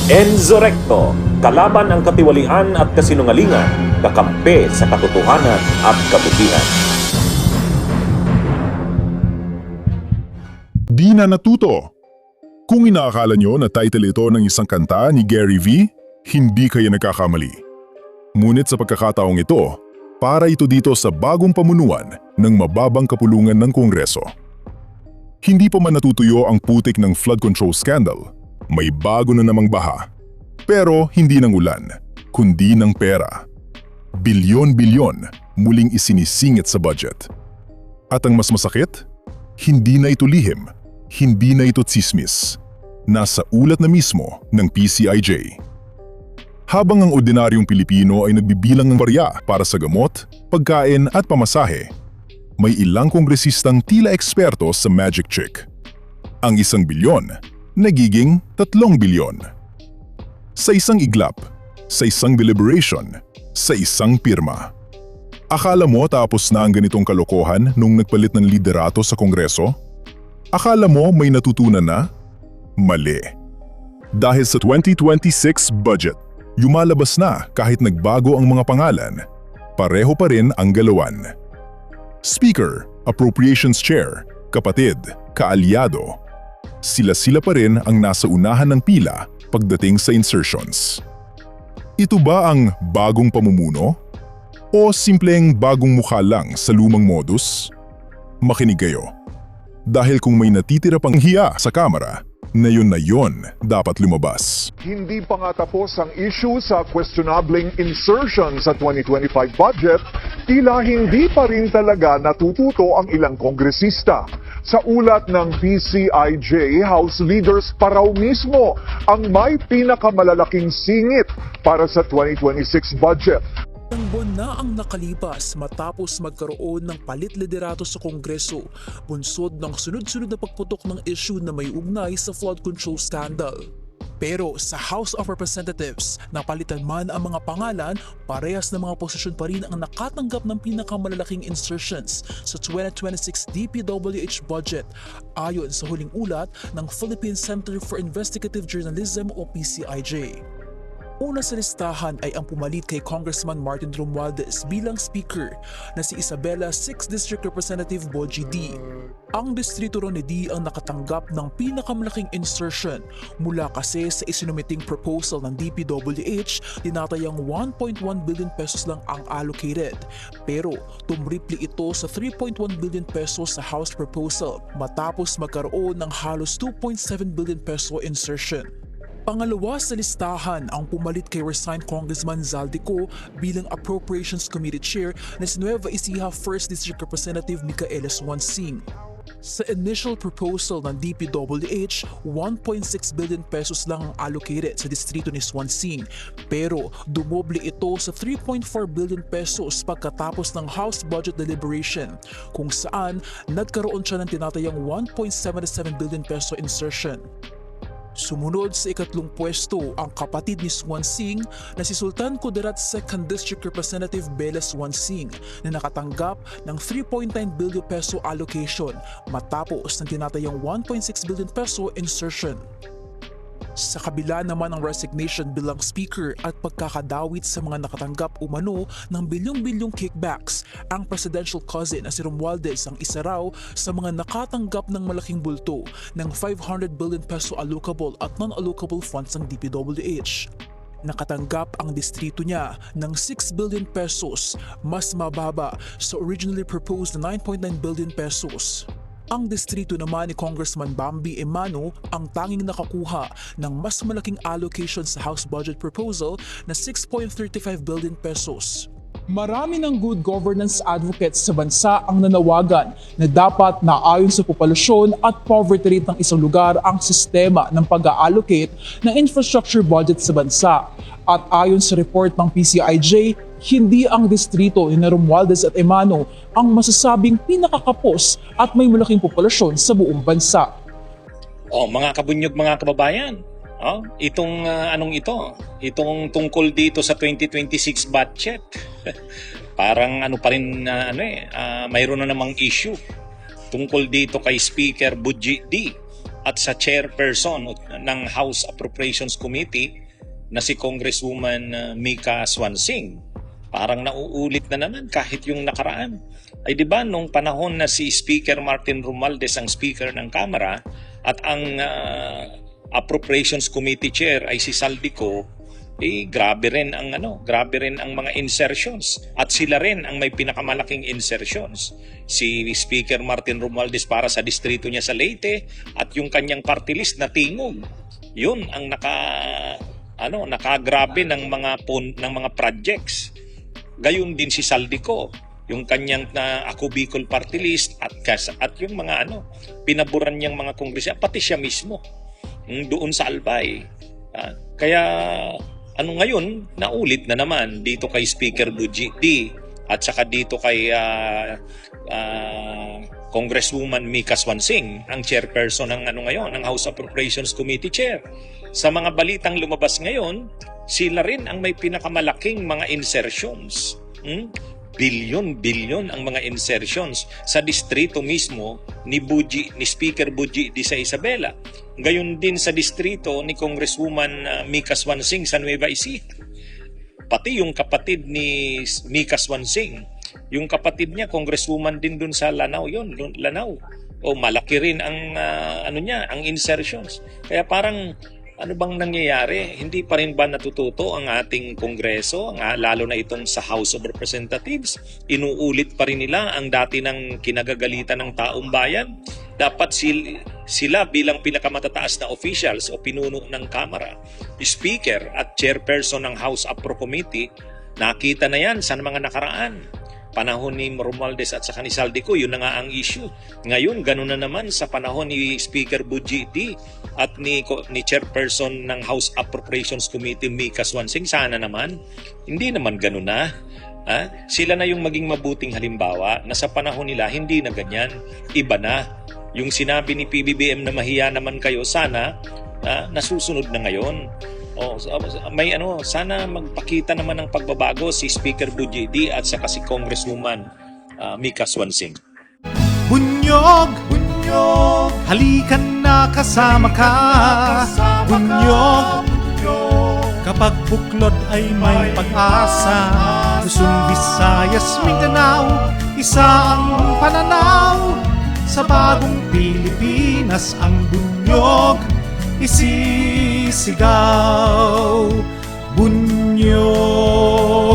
Enzo Recto, kalaban ang katiwalian at kasinungalingan, kakampi sa katotohanan at kabutihan. Di na natuto. Kung inaakala nyo na title ito ng isang kanta ni Gary V, hindi kayo nagkakamali. Ngunit sa pagkakataong ito, para ito dito sa bagong pamunuan ng mababang kapulungan ng Kongreso. Hindi pa man natutuyo ang putik ng flood control scandal, may bago na namang baha. Pero hindi ng ulan, kundi ng pera. Bilyon-bilyon muling isinisingit sa budget. At ang mas masakit, hindi na ito lihim. Hindi na ito tsismis. Nasa ulat na mismo ng PCIJ. Habang ang ordinaryong Pilipino ay nagbibilang ng barya para sa gamot, pagkain at pamasahe, may ilang kongresistang tila eksperto sa magic trick. Ang 1 bilyon, nagiging 3 bilyon. Sa isang iglap, sa isang deliberation, sa isang pirma. Akala mo tapos na ang ganitong kalokohan nung nagpalit ng liderato sa Kongreso? Akala mo may natutunan na? Mali. Dahil sa 2026 budget, lumalabas na kahit nagbago ang mga pangalan, pareho pa rin ang galawan. Speaker, Appropriations Chair, kapatid, kaalyado. Sila-sila pa rin ang nasa unahan ng pila pagdating sa insertions. Ito ba ang bagong pamumuno? O simpleng bagong mukha lang sa lumang modus? Makinig kayo. Dahil kung may natitira pang hiya sa kamera, na yon dapat lumabas. Hindi pa nga tapos ang issue sa questionabling insertion sa 2025 budget, tila hindi pa rin talaga natututo ang ilang kongresista. Sa ulat ng PCIJ, House leaders pa raw mismo ang may pinakamalalaking singit para sa 2026 budget. Ilang buwan na ang nakalipas matapos magkaroon ng palit liderato sa Kongreso, bunsod ng sunod-sunod na pagputok ng issue na may ugnay sa flood control scandal. Pero sa House of Representatives, napalitan man ang mga pangalan, parehas na mga posisyon pa rin ang nakatanggap ng pinakamalalaking insertions sa 2026 DPWH budget, ayon sa huling ulat ng Philippine Center for Investigative Journalism o PCIJ. Una sa listahan ay ang pumalit kay Congressman Martin Romualdez bilang Speaker na si Isabela 6th District Representative Boji D. Ang distrito ron ni D ang nakatanggap ng pinakamalaking insertion mula kasi sa isinumiting proposal ng DPWH, tinatayang 1.1 billion pesos lang ang allocated. Pero tumripli ito sa 3.1 billion pesos sa House proposal matapos magkaroon ng halos 2.7 billion peso insertion. Pangalawa sa listahan ang pumalit kay resigned Congressman Zaldico bilang Appropriations Committee Chair na si Nueva Ecija 1st District Representative Micaela Swansing. Sa initial proposal ng DPWH, 1.6 billion pesos lang ang allocated sa distrito ni Swansing, pero dumoble ito sa 3.4 billion pesos pagkatapos ng House Budget Deliberation, kung saan nagkaroon siya ng tinatayang 1.77 billion peso insertion. Sumunod sa ikatlong pwesto ang kapatid ni Swansing na si Sultan Kudarat 2nd District Representative Bella Swansing na nakatanggap ng 3.9 billion peso allocation matapos ng tinatayang 1.6 billion peso insertion. Sa kabila naman ng resignation bilang speaker at pagkakadawit sa mga nakatanggap umano ng bilyong-bilyong kickbacks, ang presidential cousin na si Romualdez ang isa raw sa mga nakatanggap ng malaking bulto ng 500 billion peso allocable at non-allocable funds ng DPWH. Nakatanggap ang distrito niya ng 6 billion pesos, mas mababa sa originally proposed na 9.9 billion pesos. Ang distrito naman ni Congressman Bambi Emano ang tanging nakakuha ng mas malaking allocation sa House Budget Proposal na 6.35 billion pesos. Marami ng good governance advocates sa bansa ang nanawagan na dapat naayon sa populasyon at poverty rate ng isang lugar ang sistema ng pag-allocate ng infrastructure budget sa bansa. At ayon sa report ng PCIJ, hindi ang distrito ni Romualdez at Emano ang masasabing pinakakapos at may malaking populasyon sa buong bansa. Mga kabunyog, mga kababayan, itong itong tungkol dito sa 2026 budget. Parang pa rin mayroon na namang issue tungkol dito kay Speaker Boji D. at sa chairperson ng House Appropriations Committee na si Congresswoman Mika Swansing. Parang nauulit na naman kahit yung nakaraan. Ay di ba nung panahon na si Speaker Martin Romualdez ang Speaker ng Kamara at ang Appropriations Committee Chair ay si Saldico, grabe rin ang mga insertions at sila rin ang may pinakamalaking insertions. Si Speaker Martin Romualdez para sa distrito niya sa Leyte at yung kanyang party list na Tingog. Yun ang nakagrabe ng mga projects. Gayon din si Saldico, yung kanyang Ako Bicol party list at yung mga pinaburan niyang mga kongresya, pati siya mismo doon sa Albay. Kaya ngayon, naulit na naman dito kay Speaker Buji D at saka dito kay Congresswoman Mika Swansing, ang chairperson ng ng House Appropriations Committee Chair. Sa mga balitang lumabas ngayon, sila rin ang may pinakamalaking mga insertions. Bilyon ang mga insertions sa distrito mismo ni Speaker Buji D sa Isabela. Gayon din sa distrito ni Congresswoman Mika Swansing sa Nueva Ecija. Pati yung kapatid ni Mika Swansing, yung kapatid niya Congresswoman din dun sa Lanao Lanao. Malaki rin ang ang insertions. Kaya parang ano bang nangyayari? Hindi pa rin ba natututo ang ating Kongreso, lalo na itong sa House of Representatives? Inuulit pa rin nila ang dati ng kinagagalitan ng taong bayan? Dapat sila bilang pinakamatataas na officials o pinuno ng Kamara, Speaker at Chairperson ng House Appro Committee, nakita na yan sa mga nakaraan. Panahon ni Romualdez at saka ni Saldico, yun na nga ang issue. Ngayon, gano'n na naman sa panahon ni Speaker Buji D at ni Chairperson ng House Appropriations Committee, Mika Swansing. Sana naman, hindi naman gano'n na. Sila na yung maging mabuting halimbawa na sa panahon nila, hindi na ganyan. Iba na. Yung sinabi ni PBBM na mahiya naman kayo, sana nasusunod na ngayon. Sana magpakita naman ng pagbabago si Speaker Buji D at saka si Congresswoman Mika Swansing. Bunyog, halikan na kasama ka. Bunyog, kapag buklod ay may pag-asa. Luzon, Visayas, Mindanao, isa ang pananaw. Sa bagong Pilipinas ang bunyog isisigaw. Bunyog.